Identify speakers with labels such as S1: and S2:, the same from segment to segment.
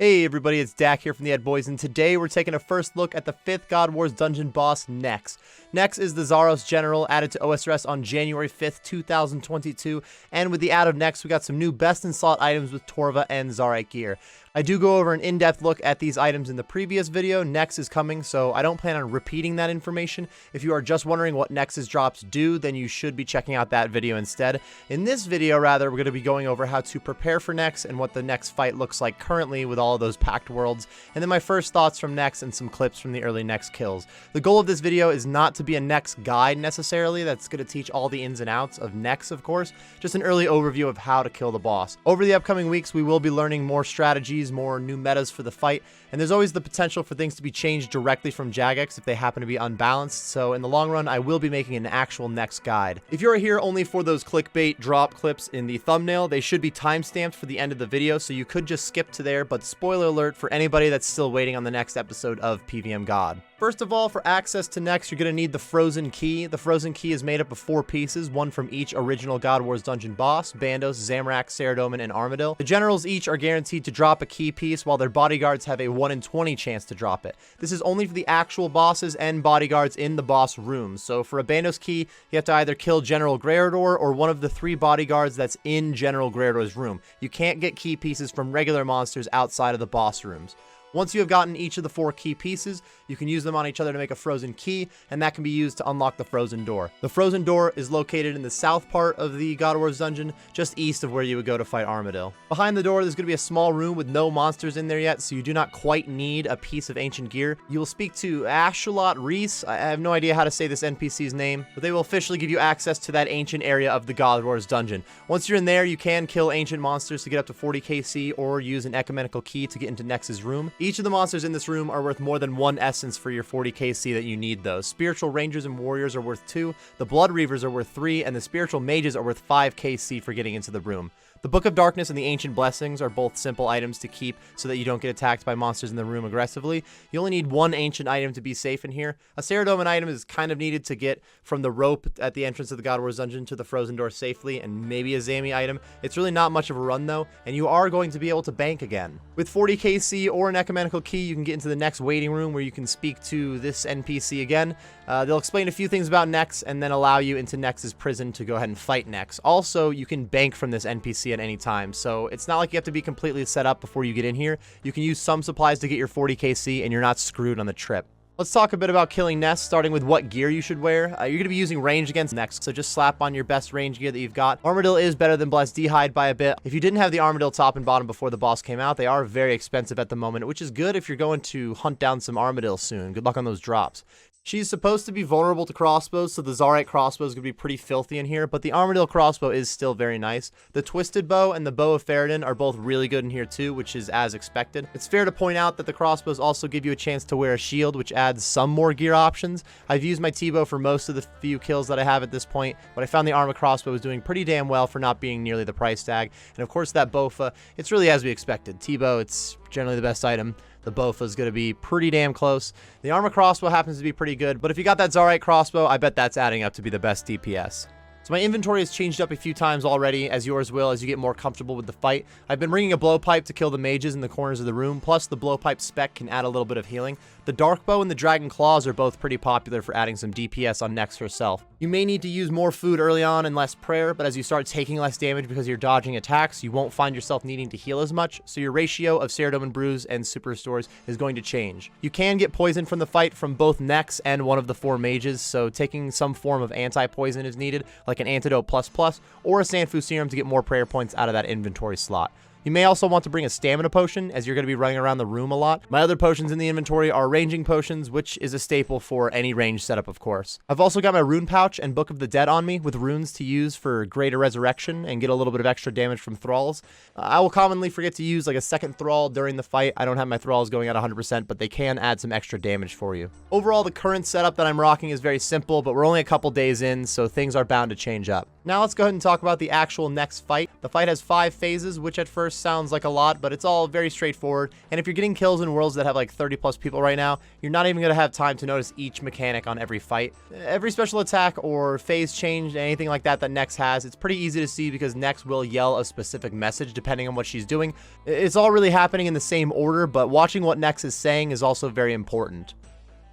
S1: Hey everybody, it's Dak here from the Ed Boys, and today we're taking a first look at the 5th God Wars dungeon boss, Nex. Nex is the Zaros General added to OSRS on January 5th, 2022, and with the add of Nex, we got some new best-in-slot items with Torva and Zarite gear. I do go over an in-depth look at these items in the previous video. Nex is coming, so I don't plan on repeating that information. If you are just wondering what Nex's drops do, then you should be checking out that video instead. In this video, rather, we're going to be going over how to prepare for Nex and what the Nex fight looks like currently with all of those packed worlds, and then my first thoughts from Nex and some clips from the early Nex kills. The goal of this video is not to be a Nex guide necessarily, that's going to teach all the ins and outs of Nex, of course, just an early overview of how to kill the boss. Over the upcoming weeks, we will be learning more strategies, more new metas for the fight, and there's always the potential for things to be changed directly from Jagex if they happen to be unbalanced, so in the long run I will be making an actual Nex guide. If you're here only for those clickbait drop clips in the thumbnail, they should be timestamped for the end of the video, so you could just skip to there, but spoiler alert for anybody that's still waiting on the next episode of PVM God. First of all, for access to Nex, you're going to need the Frozen Key. The Frozen Key is made up of 4 pieces, one from each original God Wars dungeon boss, Bandos, Zamorak, Saradomin, and Armadyl. The generals each are guaranteed to drop a key piece, while their bodyguards have a 1 in 20 chance to drop it. This is only for the actual bosses and bodyguards in the boss rooms. So for a Bandos key, you have to either kill General Greardor or one of the 3 bodyguards that's in General Greardor's room. You can't get key pieces from regular monsters outside of the boss rooms. Once you have gotten each of the 4 key pieces, you can use them on each other to make a frozen key, and that can be used to unlock the frozen door. The frozen door is located in the south part of the God Wars dungeon, just east of where you would go to fight Armadyl. Behind the door, there's going to be a small room with no monsters in there yet, so you do not quite need a piece of ancient gear. You will speak to Ashalot Reese. I have no idea how to say this NPC's name, but they will officially give you access to that ancient area of the God Wars dungeon. Once you're in there, you can kill ancient monsters to get up to 40 KC, or use an ecumenical key to get into Nex's room. Each of the monsters in this room are worth more than 1 essence for your 40 KC that you need though. Spiritual Rangers and Warriors are worth 2, the Blood Reavers are worth 3, and the Spiritual Mages are worth 5 KC for getting into the room. The Book of Darkness and the Ancient Blessings are both simple items to keep so that you don't get attacked by monsters in the room aggressively. You only need 1 ancient item to be safe in here. A Saradomin item is kind of needed to get from the rope at the entrance of the God Wars dungeon to the frozen door safely, and maybe a Zami item. It's really not much of a run though, and you are going to be able to bank again. With 40 KC or an ecumenical key, you can get into the next waiting room where you can speak to this NPC again. They'll explain a few things about Nex and then allow you into Nex's prison to go ahead and fight Nex. Also, you can bank from this NPC at any time, so it's not like you have to be completely set up before you get in here. You can use some supplies to get your 40 KC and you're not screwed on the trip. Let's talk a bit about killing Nex, starting with what gear you should wear. You're going to be using range against Nex, so just slap on your best range gear that you've got. Armadyl is better than Blessed D'hide by a bit. If you didn't have the Armadyl top and bottom before the boss came out, they are very expensive at the moment, which is good if you're going to hunt down some Armadyl soon. Good luck on those drops. She's supposed to be vulnerable to crossbows, so the Zarite crossbow is going to be pretty filthy in here, but the Armadyl crossbow is still very nice. The Twisted Bow and the Bow of Faradin are both really good in here too, which is as expected. It's fair to point out that the crossbows also give you a chance to wear a shield, which adds some more gear options. I've used my T-Bow for most of the few kills that I have at this point, but I found the Arma crossbow was doing pretty damn well for not being nearly the price tag. And of course that Bofa, it's really as we expected. T-Bow, it's generally the best item. The Bofa is going to be pretty damn close. The Arma crossbow happens to be pretty good, but if you got that Zarite crossbow, I bet that's adding up to be the best DPS. So my inventory has changed up a few times already, as yours will as you get more comfortable with the fight. I've been bringing a blowpipe to kill the mages in the corners of the room, plus the blowpipe spec can add a little bit of healing. The Dark Bow and the Dragon Claws are both pretty popular for adding some DPS on Nex herself. You may need to use more food early on and less prayer, but as you start taking less damage because you're dodging attacks, you won't find yourself needing to heal as much, so your ratio of Saradomin Brews and Super Restores is going to change. You can get poison from the fight from both Nex and one of the 4 mages, so taking some form of anti-poison is needed, like an Antidote ++ or a Sanfu Serum to get more prayer points out of that inventory slot. You may also want to bring a stamina potion, as you're going to be running around the room a lot. My other potions in the inventory are ranging potions, which is a staple for any range setup, of course. I've also got my rune pouch and Book of the Dead on me, with runes to use for greater resurrection and get a little bit of extra damage from thralls. I will commonly forget to use like a second thrall during the fight. I don't have my thralls going at 100%, but they can add some extra damage for you. Overall, the current setup that I'm rocking is very simple, but we're only a couple days in, so things are bound to change up. Now let's go ahead and talk about the actual next fight. The fight has 5 phases, which at first sounds like a lot, but it's all very straightforward. And if you're getting kills in worlds that have like 30 plus people right now, you're not even going to have time to notice each mechanic on every fight. Every special attack or phase change, anything like that Nex has, it's pretty easy to see because Nex will yell a specific message depending on what she's doing. It's all really happening in the same order, but watching what Nex is saying is also very important.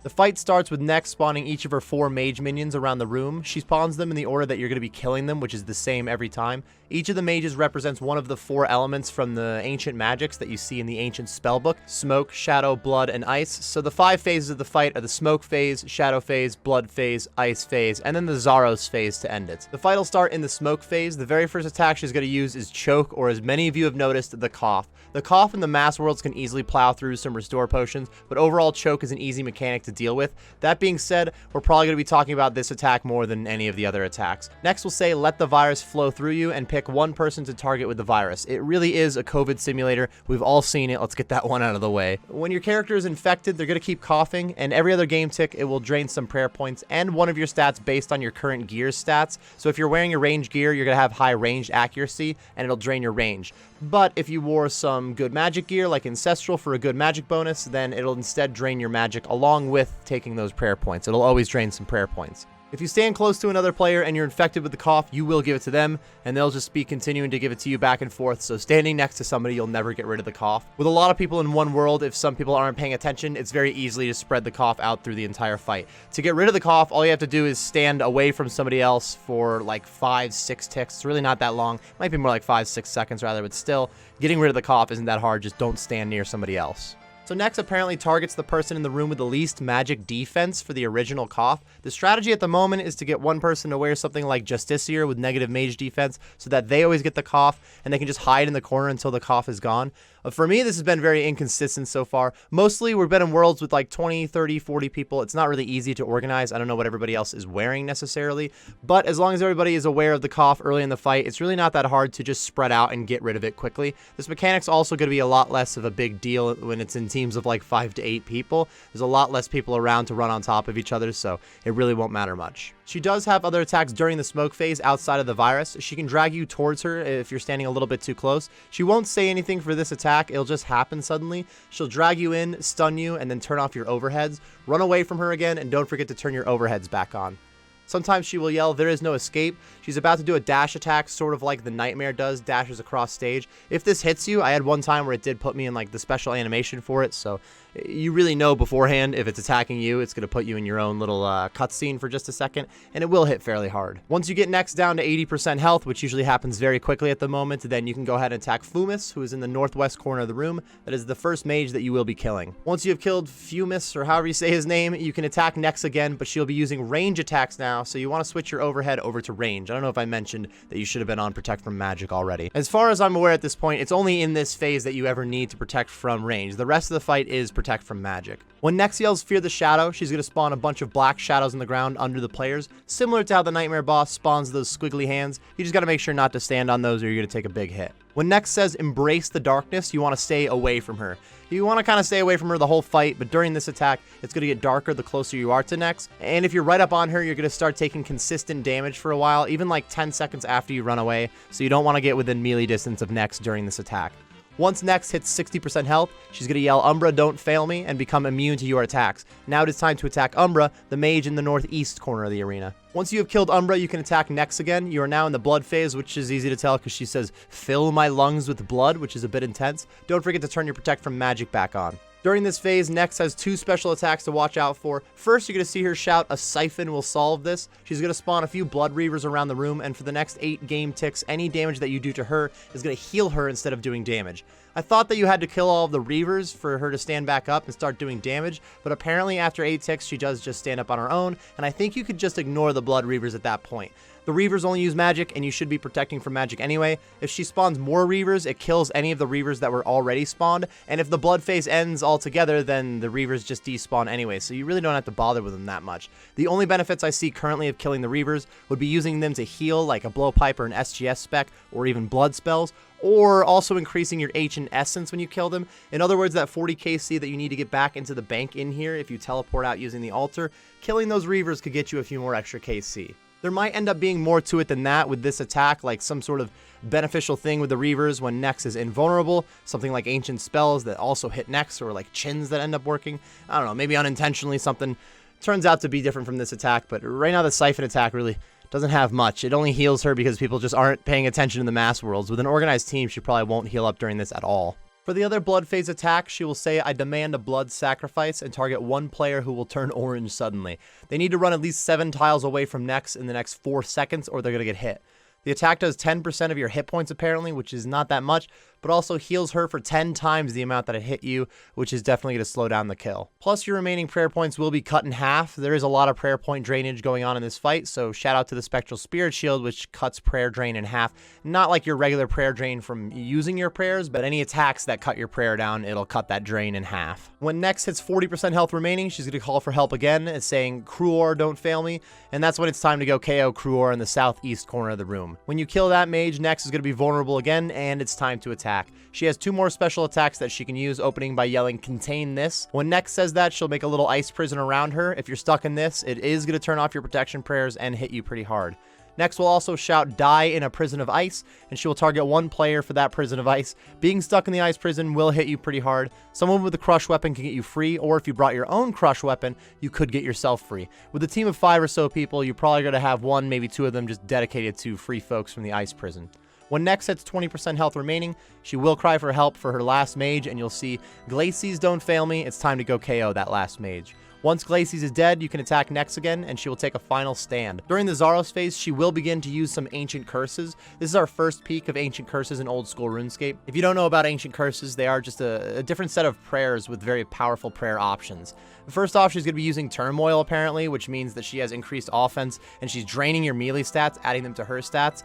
S1: The fight starts with Nex spawning each of her 4 mage minions around the room. She spawns them in the order that you're going to be killing them, which is the same every time. Each of the mages represents one of the 4 elements from the ancient magics that you see in the ancient spellbook: smoke, shadow, blood, and ice. So the 5 phases of the fight are the smoke phase, shadow phase, blood phase, ice phase, and then the Zaros phase to end it. The fight will start in the smoke phase. The very first attack she's going to use is choke, or as many of you have noticed, the cough. The cough in the mass worlds can easily plow through some restore potions, but overall choke is an easy mechanic to deal with. That being said, we're probably going to be talking about this attack more than any of the other attacks. Next we'll say let the virus flow through you and pick one person to target with the virus. It really is a COVID simulator. We've all seen it. Let's get that one out of the way. When your character is infected, they're going to keep coughing, and every other game tick it will drain some prayer points and one of your stats based on your current gear stats. So if you're wearing your range gear, you're going to have high ranged accuracy and it'll drain your range. But if you wore some good magic gear like Ancestral for a good magic bonus, then it'll instead drain your magic along with taking those prayer points. It'll always drain some prayer points. If you stand close to another player and you're infected with the cough, you will give it to them, and they'll just be continuing to give it to you back and forth, so standing next to somebody, you'll never get rid of the cough. With a lot of people in one world, if some people aren't paying attention, it's very easy to spread the cough out through the entire fight. To get rid of the cough, all you have to do is stand away from somebody else for like 5-6 ticks. It's really not that long. Might be more like 5-6 seconds rather, but still, getting rid of the cough isn't that hard. Just don't stand near somebody else. So Nex apparently targets the person in the room with the least magic defense for the original cough. The strategy at the moment is to get one person to wear something like Justiciar with negative mage defense so that they always get the cough and they can just hide in the corner until the cough is gone. For me, this has been very inconsistent so far. Mostly, we've been in worlds with like 20, 30, 40 people. It's not really easy to organize. I don't know what everybody else is wearing necessarily. But as long as everybody is aware of the cough early in the fight, it's really not that hard to just spread out and get rid of it quickly. This mechanic's also going to be a lot less of a big deal when it's in teams of like 5 to 8 people. There's a lot less people around to run on top of each other, so it really won't matter much. She does have other attacks during the smoke phase outside of the virus. She can drag you towards her if you're standing a little bit too close. She won't say anything for this attack. It'll just happen suddenly. She'll drag you in, stun you, and then turn off your overheads. Run away from her again, and don't forget to turn your overheads back on. Sometimes she will yell, "There is no escape." She's about to do a dash attack, sort of like the Nightmare does, dashes across stage. If this hits you, I had one time where it did put me in like the special animation for it, so you really know beforehand if it's attacking you, it's going to put you in your own little cutscene for just a second, and it will hit fairly hard. Once you get Nex down to 80% health, which usually happens very quickly at the moment, then you can go ahead and attack Fumis, who is in the northwest corner of the room. That is the first mage that you will be killing. Once you have killed Fumis, or however you say his name, you can attack Nex again, but she'll be using range attacks now, so you want to switch your overhead over to range. I don't know if I mentioned that you should have been on Protect from Magic already. As far as I'm aware at this point, it's only in this phase that you ever need to protect from range. The rest of the fight is Protect from Magic. When Nex yells Fear the Shadow, she's going to spawn a bunch of black shadows in the ground under the players, similar to how the Nightmare boss spawns those squiggly hands. You just got to make sure not to stand on those or you're going to take a big hit. When Nex says Embrace the Darkness, you want to stay away from her. You want to kind of stay away from her the whole fight, but during this attack, it's going to get darker the closer you are to Nex. And if you're right up on her, you're going to start taking consistent damage for a while, even like 10 seconds after you run away, so you don't want to get within melee distance of Nex during this attack. Once Nex hits 60% health, she's going to yell, "Umbra, don't fail me," and become immune to your attacks. Now it is time to attack Umbra, the mage in the northeast corner of the arena. Once you have killed Umbra, you can attack Nex again. You are now in the blood phase, which is easy to tell because she says, "Fill my lungs with blood," which is a bit intense. Don't forget to turn your Protect from Magic back on. During this phase, Nex has 2 special attacks to watch out for. First, you're going to see her shout, "A siphon will solve this." She's going to spawn a few blood reavers around the room, and for the next 8 game ticks, any damage that you do to her is going to heal her instead of doing damage. I thought that you had to kill all of the reavers for her to stand back up and start doing damage, but apparently after 8 ticks, she does just stand up on her own, and I think you could just ignore the blood reavers at that point. The reavers only use magic, and you should be protecting from magic anyway. If she spawns more reavers, it kills any of the reavers that were already spawned, and if the blood phase ends altogether, then the reavers just despawn anyway, so you really don't have to bother with them that much. The only benefits I see currently of killing the reavers would be using them to heal, like a blowpipe or an SGS spec, or even blood spells, or also increasing your H and Essence when you kill them. In other words, that 40 KC that you need to get back into the bank in here if you teleport out using the altar, killing those reavers could get you a few more extra KC. There might end up being more to it than that with this attack, like some sort of beneficial thing with the Reavers when Nex is invulnerable, something like ancient spells that also hit Nex, or like chins that end up working. I don't know, maybe unintentionally something turns out to be different from this attack, but right now the Siphon attack really doesn't have much. It only heals her because people just aren't paying attention in the Mass Worlds. With an organized team, she probably won't heal up during this at all. For the other Blood Phase attack, she will say, I demand a blood sacrifice, and target one player who will turn orange suddenly. They need to run at least 7 tiles away from Nex in the next 4 seconds, or they're going to get hit. The attack does 10% of your hit points apparently, which is not that much, but also heals her for 10 times the amount that it hit you, which is definitely going to slow down the kill. Plus, your remaining prayer points will be cut in half. There is a lot of prayer point drainage going on in this fight, so shout out to the Spectral Spirit Shield, which cuts prayer drain in half. Not like your regular prayer drain from using your prayers, but any attacks that cut your prayer down, it'll cut that drain in half. When Nex hits 40% health remaining, she's going to call for help again, and saying, Cruor, don't fail me, and that's when it's time to go KO Cruor in the southeast corner of the room. When you kill that mage, Nex is going to be vulnerable again, and it's time to attack. She has 2 more special attacks that she can use, opening by yelling, contain this. When Nex says that, she'll make a little ice prison around her. If you're stuck in this, it is going to turn off your protection prayers and hit you pretty hard. Nex will also shout, die in a prison of ice, and she will target one player for that prison of ice. Being stuck in the ice prison will hit you pretty hard. Someone with a crush weapon can get you free, or if you brought your own crush weapon, you could get yourself free. With a team of 5 or so people, you're probably going to have 1, maybe 2 of them just dedicated to free folks from the ice prison. When Nex hits 20% health remaining, she will cry for help for her last mage, and you'll see, Glacies, don't fail me, it's time to go KO that last mage. Once Glacies is dead, you can attack Nex again, and she will take a final stand. During the Zaros phase, she will begin to use some Ancient Curses. This is our first peek of Ancient Curses in Old School RuneScape. If you don't know about Ancient Curses, they are just a different set of prayers with very powerful prayer options. First off, she's going to be using Turmoil, apparently, which means that she has increased offense, and she's draining your melee stats, adding them to her stats.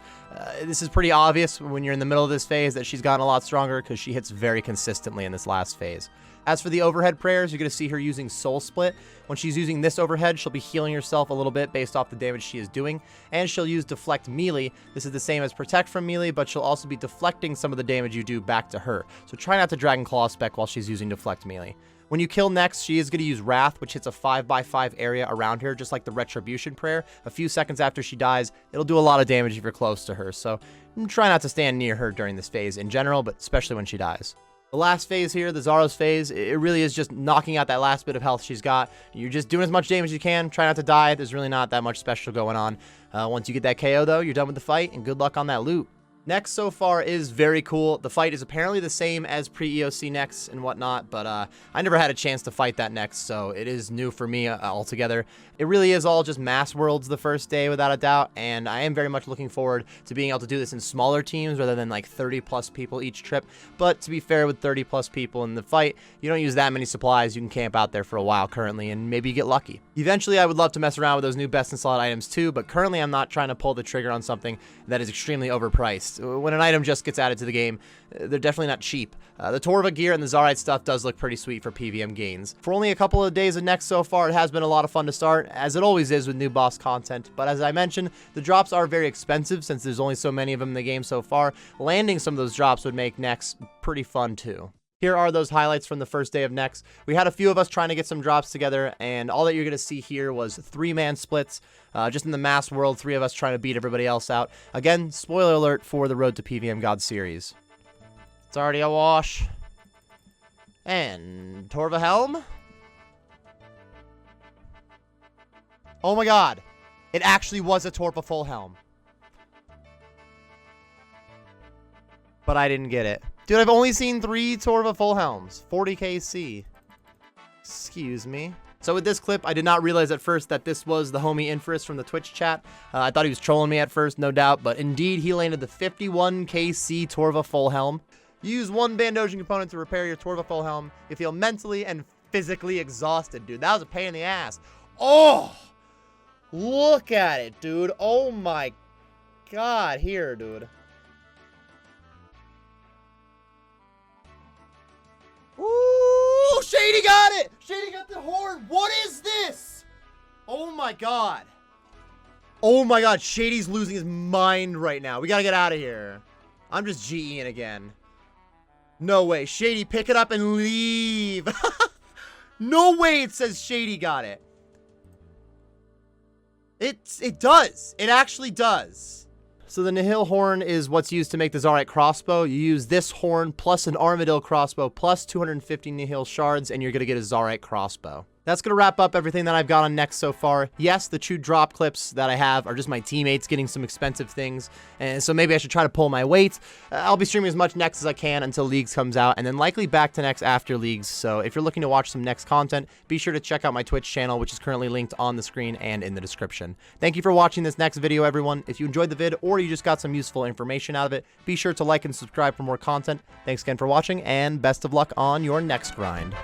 S1: This is pretty obvious when you're in the middle of this phase that she's gotten a lot stronger, because she hits very consistently in this last phase. As for the overhead prayers, you're going to see her using Soul Split. When she's using this overhead, she'll be healing herself a little bit based off the damage she is doing, and she'll use Deflect Melee. This is the same as Protect from Melee, but she'll also be deflecting some of the damage you do back to her. So try not to Dragon Claw spec while she's using Deflect Melee. When you kill Nex, she is going to use Wrath, which hits a 5x5 area around her, just like the Retribution prayer. A few seconds after she dies, it'll do a lot of damage if you're close to her, so try not to stand near her during this phase in general, but especially when she dies. The last phase here, the Zaros phase, it really is just knocking out that last bit of health she's got. You're just doing as much damage as you can. Try not to die. There's really not that much special going on. Once you get that KO, though, you're done with the fight, and good luck on that loot. Nex so far is very cool. The fight is apparently the same as pre-EOC Nex and whatnot, but I never had a chance to fight that Nex, so it is new for me altogether. It really is all just Mass Worlds the first day, without a doubt, and I am very much looking forward to being able to do this in smaller teams rather than like 30+ people each trip. But to be fair, with 30+ people in the fight, you don't use that many supplies. You can camp out there for a while currently, and maybe you get lucky. Eventually, I would love to mess around with those new best in slot items too, but currently I'm not trying to pull the trigger on something that is extremely overpriced. When an item just gets added to the game, they're definitely not cheap. The Torva gear and the Zarite stuff does look pretty sweet for PVM gains. For only a couple of days of Nex so far, it has been a lot of fun to start, as it always is with new boss content. But as I mentioned, the drops are very expensive since there's only so many of them in the game so far. Landing some of those drops would make Nex pretty fun too. Here are those highlights from the first day of Nex. We had a few of us trying to get some drops together, and all that you're going to see here was 3-man splits. Just in the Mass World, 3 of us trying to beat everybody else out. Again, spoiler alert for the Road to PVM God series. It's already a wash. And Torva Helm. Oh my god. It actually was a Torva full helm. But I didn't get it. Dude, I've only seen 3 Torva full helms. 40 KC. Excuse me. So with this clip, I did not realize at first that this was the homie Infris from the Twitch chat. I thought he was trolling me at first, no doubt, but indeed he landed the 51 KC Torva full helm. Use 1 Bandosian component to repair your Torva full helm. You feel mentally and physically exhausted, dude. That was a pain in the ass. Oh! Look at it, dude. Oh my god. Here, dude. Ooh, Shady got it! Shady got the horn! What is this? Oh my god. Oh my god, Shady's losing his mind right now. We gotta get out of here. I'm just GEing again. No way. Shady, pick it up and leave. No way it says Shady got it. It does. It actually does. So the Nihil horn is what's used to make the Zarite crossbow. You use this horn plus an Armadillo crossbow plus 250 Nihil shards, and you're going to get a Zarite crossbow. That's going to wrap up everything that I've got on Next so far. Yes, the true drop clips that I have are just my teammates getting some expensive things, and so maybe I should try to pull my weight. I'll be streaming as much Next as I can until Leagues comes out, and then likely back to Next after Leagues. So if you're looking to watch some Next content, be sure to check out my Twitch channel, which is currently linked on the screen and in the description. Thank you for watching this Next video, everyone. If you enjoyed the vid or you just got some useful information out of it, be sure to like and subscribe for more content. Thanks again for watching, and best of luck on your Next grind.